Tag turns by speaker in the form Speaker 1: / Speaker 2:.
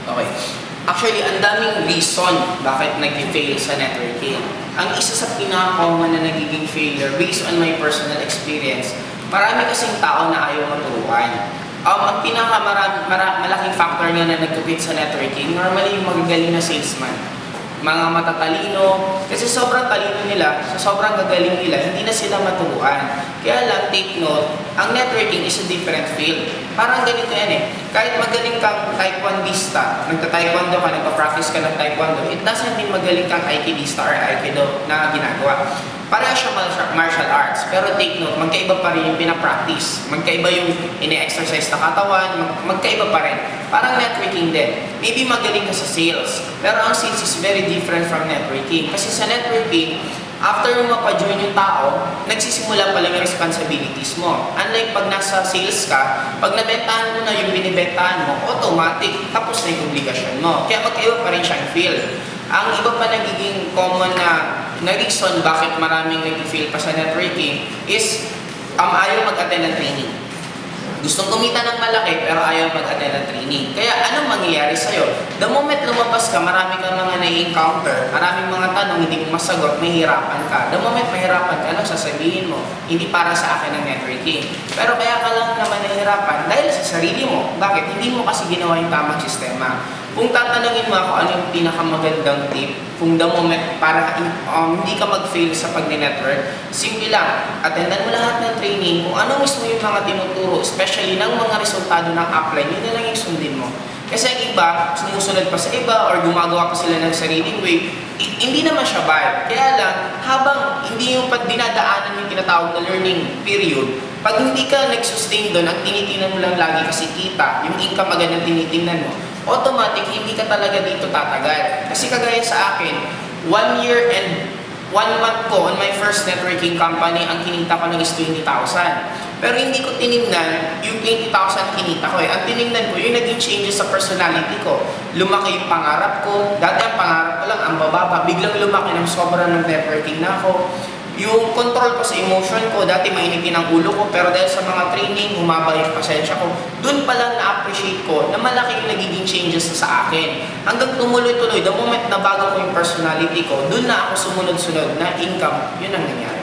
Speaker 1: Okay. Actually, ang daming reason bakit nag-fail sa networking. Ang isa sa pinaka-common na nagiging failure, based on my personal experience, marami kasing tao na ayaw maturuan. Ang malaking factor nga na nag-quit sa networking, normally yung magagaling na salesman. Mga matatalino, kasi sobrang talino nila, sa sobrang gagaling nila, hindi na sila maturuan. Kaya lang, take note, ang networking is a different field. Parang ganito yan eh. Kahit magaling kang taekwondista, nagta-taekwondo ka, nagpa-practice ka ng taekwondo, it doesn't mean magaling kang aikidista or aikido na ginagawa. Pareho siya martial arts, pero take note, magkaiba pa rin yung pinapractice. Magkaiba yung ine-exercise na katawan, magkaiba pa rin. Parang networking din. Maybe magaling ka sa sales, pero ang sales is very different from networking. Kasi sa networking, after mo mapa-join yung tao, nagsisimula pa lang yung responsibilities mo. Unlike pag nasa sales ka, pag nabentahan mo na yung binibentahan mo, automatic, tapos na yung obligasyon mo. Kaya magkaiba pa rin siyang field. Ang iba pa nagiging common na reason bakit maraming nag-fail pa sa networking is ayaw mag-attend ng training. Gustong kumita ng malaki pero ayaw mag-attend ng training. Kaya anong mangyayari sa'yo? The moment lumabas ka, marami kang mga na-encounter, maraming mga tanong, hindi mo masagot, mahirapan ka. The moment mahirapan ka, anong sasabihin mo? Hindi para sa akin ang networking. Pero kaya ka lang naman nahihirapan dahil sa sarili mo. Bakit? Hindi mo kasi ginawa yung tamang sistema. Kung tatanungin mo ako ano yung pinakamagandang tip, kung the moment para hindi ka mag-fail sa pag-network, simple lang, attendan mo lahat ng training, kung ano mismo yung mga tinuturo, especially ng mga resultado ng upline, yun na lang yung sundin mo. Kasi ang iba, sumusunod pa sa iba or gumagawa pa sila ng sariling way, hindi naman siya bad. Kaya lang, habang hindi yung dinadaanan yung tinatawag na learning period, pag hindi ka nag-sustain doon, ang tinitingnan mo lang lagi kasi kita, yung income agad ang tinitingnan mo, automatic, hindi ka talaga dito tatagal. Kasi kagaya sa akin, 1 year and 1 month ko on my first networking company, ang kinita ko lang is 20,000. Pero hindi ko tinignan yung 20,000 kinita ko eh. Ang tinignan ko, yung naging changes sa personality ko. Lumaki yung pangarap ko. Dati ang pangarap ko lang, ang bababa. Biglang lumaki ng sobra ng networking na ako. Yung control ko sa emotion ko, dati mainitin ang ulo ko, pero dahil sa mga training, humaba yung pasensya ko. Doon pa lang na-appreciate ko na malaki yung nagiging changes sa akin. Hanggang tumuloy-tuloy, the moment na bago ko yung personality ko, doon na ako sumunod-sunod na income, yun ang nangyari.